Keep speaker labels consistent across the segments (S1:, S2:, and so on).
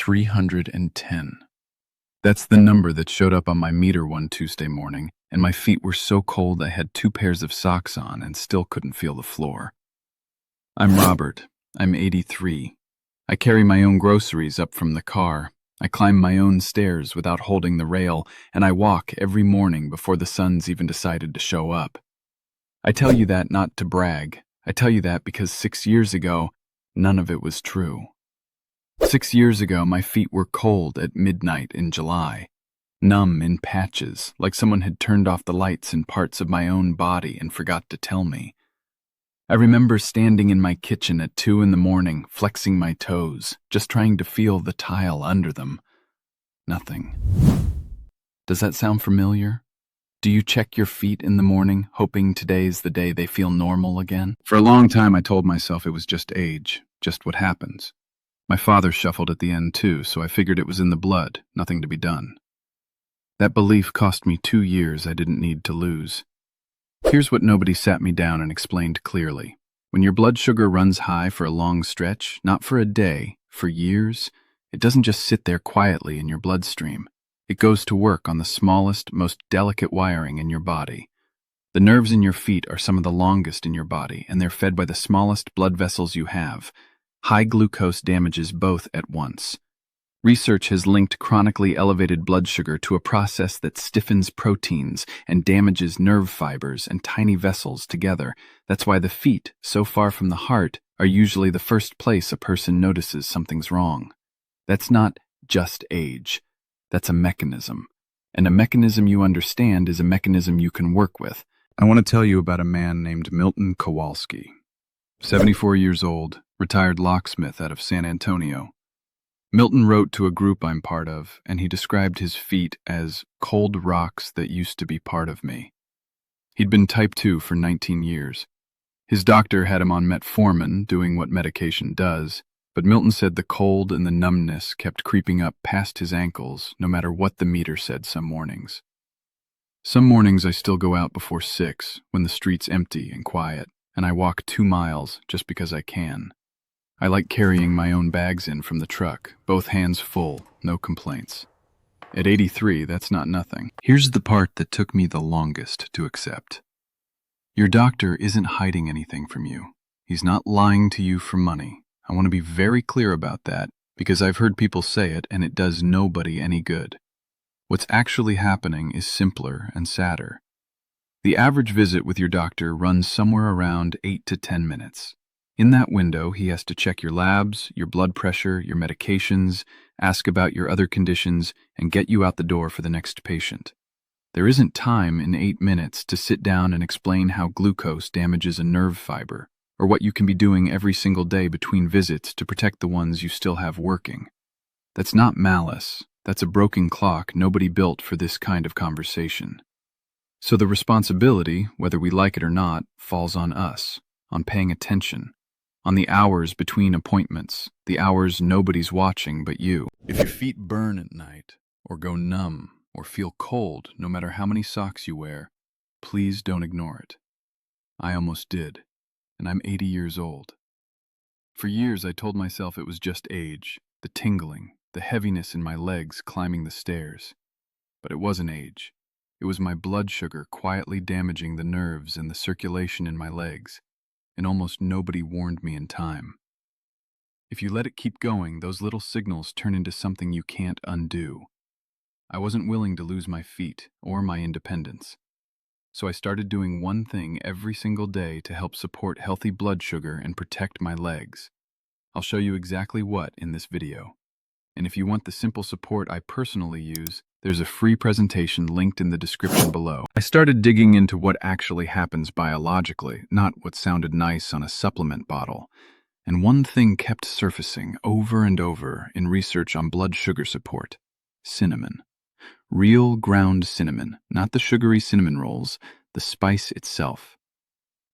S1: 310. That's the number that showed up on my meter one Tuesday morning, and my feet were so cold I had 2 pairs of socks on and still couldn't feel the floor. I'm Robert. I'm 83. I carry my own groceries up from the car. I climb my own stairs without holding the rail, and I walk every morning before the sun's even decided to show up. I tell you that not to brag. I tell you that because 6 years ago, none of it was true. 6 years ago, my feet were cold at midnight in July, numb in patches, like someone had turned off the lights in parts of my own body and forgot to tell me. I remember standing in my kitchen at 2 in the morning, flexing my toes, just trying to feel the tile under them. Nothing. Does that sound familiar? Do you check your feet in the morning, hoping today's the day they feel normal again? For a long time, I told myself it was just age, just what happens. My father shuffled at the end too, so I figured it was in the blood, nothing to be done. That belief cost me 2 years I didn't need to lose. Here's what nobody sat me down and explained clearly. When your blood sugar runs high for a long stretch, not for a day, for years, it doesn't just sit there quietly in your bloodstream. It goes to work on the smallest, most delicate wiring in your body. The nerves in your feet are some of the longest in your body, and they're fed by the smallest blood vessels you have. High glucose damages both at once. Research has linked chronically elevated blood sugar to a process that stiffens proteins and damages nerve fibers and tiny vessels together. That's why the feet, so far from the heart, are usually the first place a person notices something's wrong. That's not just age. That's a mechanism. And a mechanism you understand is a mechanism you can work with. I want to tell you about a man named Milton Kowalski. 74 years old, retired locksmith out of San Antonio. Milton wrote to a group I'm part of, and he described his feet as cold rocks that used to be part of me. He'd been type 2 for 19 years. His doctor had him on metformin, doing what medication does, but Milton said the cold and the numbness kept creeping up past his ankles, no matter what the meter said some mornings. Some mornings I still go out before 6, when the street's empty and quiet, and I walk 2 miles just because I can. I like carrying my own bags in from the truck, both hands full, no complaints. At 83, that's not nothing. Here's the part that took me the longest to accept. Your doctor isn't hiding anything from you. He's not lying to you for money. I want to be very clear about that, because I've heard people say it and it does nobody any good. What's actually happening is simpler and sadder. The average visit with your doctor runs somewhere around 8 to 10 minutes. In that window, he has to check your labs, your blood pressure, your medications, ask about your other conditions, and get you out the door for the next patient. There isn't time in 8 minutes to sit down and explain how glucose damages a nerve fiber, or what you can be doing every single day between visits to protect the ones you still have working. That's not malice. That's a broken clock nobody built for this kind of conversation. So the responsibility, whether we like it or not, falls on us, on paying attention, on the hours between appointments, the hours nobody's watching but you. If your feet burn at night, or go numb, or feel cold no matter how many socks you wear, please don't ignore it. I almost did, and I'm 80 years old. For years I told myself it was just age, the tingling, the heaviness in my legs climbing the stairs. But it wasn't age. It was my blood sugar quietly damaging the nerves and the circulation in my legs. And almost nobody warned me in time. If you let it keep going, those little signals turn into something you can't undo. I wasn't willing to lose my feet or my independence. So I started doing one thing every single day to help support healthy blood sugar and protect my legs. I'll show you exactly what in this video. And if you want the simple support I personally use, there's a free presentation linked in the description below. I started digging into what actually happens biologically, not what sounded nice on a supplement bottle. And one thing kept surfacing over and over in research on blood sugar support: cinnamon. Real ground cinnamon, not the sugary cinnamon rolls, the spice itself.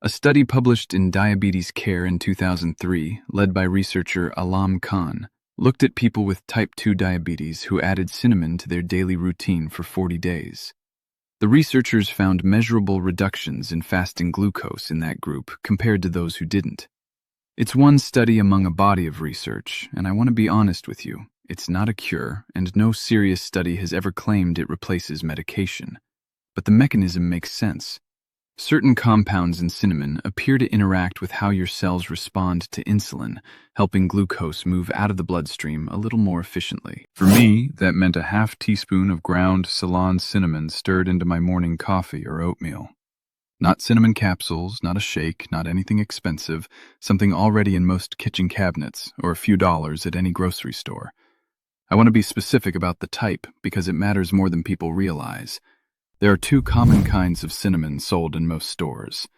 S1: A study published in Diabetes Care in 2003, led by researcher Alam Khan, looked at people with type 2 diabetes who added cinnamon to their daily routine for 40 days. The researchers found measurable reductions in fasting glucose in that group compared to those who didn't. It's one study among a body of research, and I want to be honest with you, It's not a cure, and no serious study has ever claimed it replaces medication. But the mechanism makes sense. Certain compounds in cinnamon appear to interact with how your cells respond to insulin, helping glucose move out of the bloodstream a little more efficiently. For me, that meant a half teaspoon of ground Ceylon cinnamon stirred into my morning coffee or oatmeal. Not cinnamon capsules, not a shake, not anything expensive, something already in most kitchen cabinets or a few dollars at any grocery store. I want to be specific about the type because it matters more than people realize. There are two common kinds of cinnamon sold in most stores.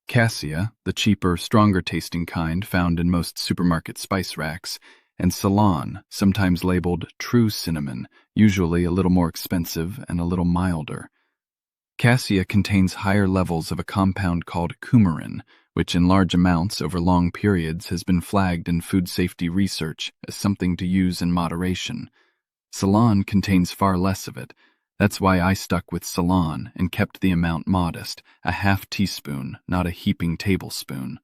S1: Cassia, the cheaper, stronger-tasting kind found in most supermarket spice racks, and Ceylon, sometimes labeled true cinnamon, usually a little more expensive and a little milder. Cassia contains higher levels of a compound called coumarin, which in large amounts over long periods has been flagged in food safety research as something to use in moderation. Ceylon contains far less of it. That's why I stuck with Ceylon and kept the amount modest, a half teaspoon, not a heaping tablespoon.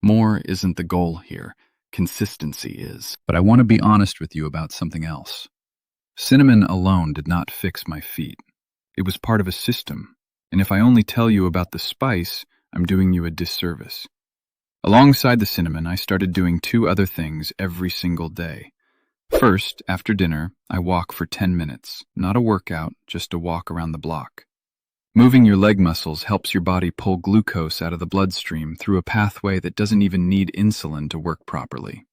S1: More isn't the goal here. Consistency is. But I want to be honest with you about something else. Cinnamon alone did not fix my feet. It was part of a system, and if I only tell you about the spice, I'm doing you a disservice. Alongside the cinnamon, I started doing two other things every single day. First, after dinner, I walk for 10 minutes. Not a workout, just a walk around the block. Moving your leg muscles helps your body pull glucose out of the bloodstream through a pathway that doesn't even need insulin to work properly.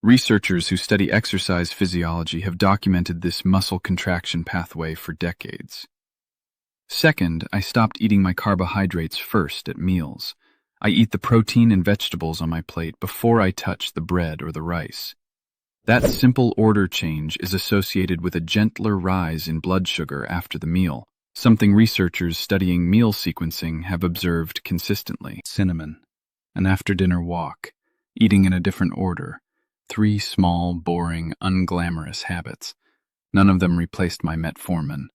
S1: Researchers who study exercise physiology have documented this muscle contraction pathway for decades. Second, I stopped eating my carbohydrates first at meals. I eat the protein and vegetables on my plate before I touch the bread or the rice. That simple order change is associated with a gentler rise in blood sugar after the meal, something researchers studying meal sequencing have observed consistently. Cinnamon, an after-dinner walk, eating in a different order, 3 small, boring, unglamorous habits. None of them replaced my metformin.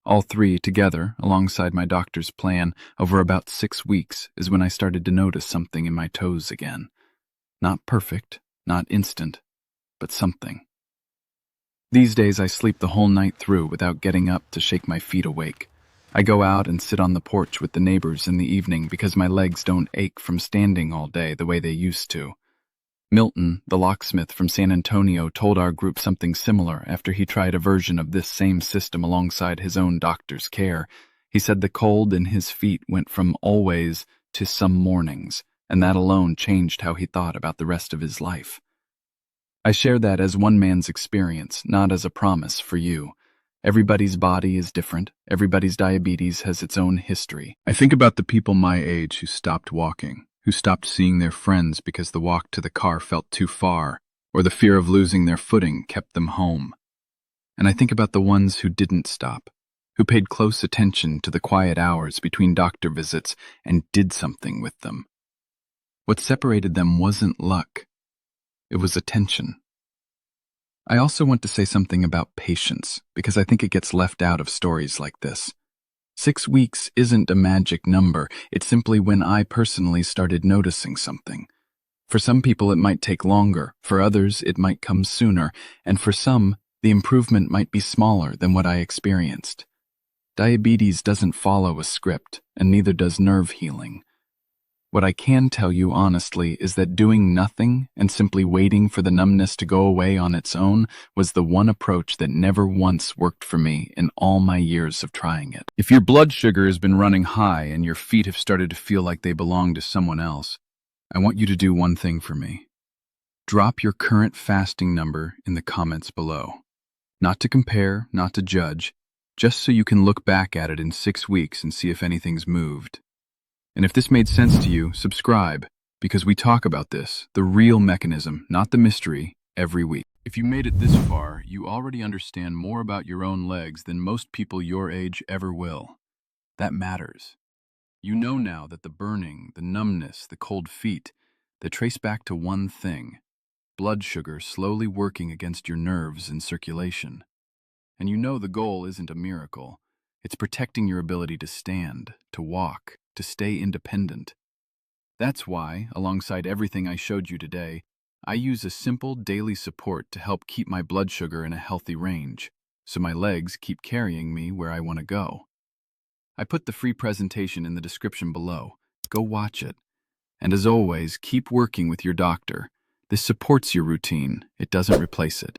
S1: All 3 together, alongside my doctor's plan, over about 6 weeks is when I started to notice something in my toes again. Not perfect, not instant, but something. These days I sleep the whole night through without getting up to shake my feet awake. I go out and sit on the porch with the neighbors in the evening because my legs don't ache from standing all day the way they used to. Milton, the locksmith from San Antonio, told our group something similar after he tried a version of this same system alongside his own doctor's care. He said the cold in his feet went from always to some mornings, and that alone changed how he thought about the rest of his life. I share that as one man's experience, not as a promise for you. Everybody's body is different. Everybody's diabetes has its own history. I think about the people my age who stopped walking, who stopped seeing their friends because the walk to the car felt too far, or the fear of losing their footing kept them home. And I think about the ones who didn't stop, who paid close attention to the quiet hours between doctor visits and did something with them. What separated them wasn't luck. It was attention. I also want to say something about patience, because I think it gets left out of stories like this. 6 weeks isn't a magic number. It's simply when I personally started noticing something. For some people it might take longer, for others it might come sooner, and for some, the improvement might be smaller than what I experienced. Diabetes doesn't follow a script, and neither does nerve healing. What I can tell you honestly is that doing nothing and simply waiting for the numbness to go away on its own was the one approach that never once worked for me in all my years of trying it. If your blood sugar has been running high and your feet have started to feel like they belong to someone else, I want you to do one thing for me. Drop your current fasting number in the comments below. Not to compare, not to judge, just so you can look back at it in 6 weeks and see if anything's moved. And if this made sense to you, subscribe, because we talk about this, the real mechanism, not the mystery, every week. If you made it this far, you already understand more about your own legs than most people your age ever will. That matters. You know now that the burning, the numbness, the cold feet, they trace back to one thing: blood sugar slowly working against your nerves and circulation. And you know the goal isn't a miracle. It's protecting your ability to stand, to walk, to stay independent. That's why, alongside everything I showed you today, I use a simple daily support to help keep my blood sugar in a healthy range, so my legs keep carrying me where I want to go. I put the free presentation in the description below. Go watch it. And as always, keep working with your doctor. This supports your routine. It doesn't replace it.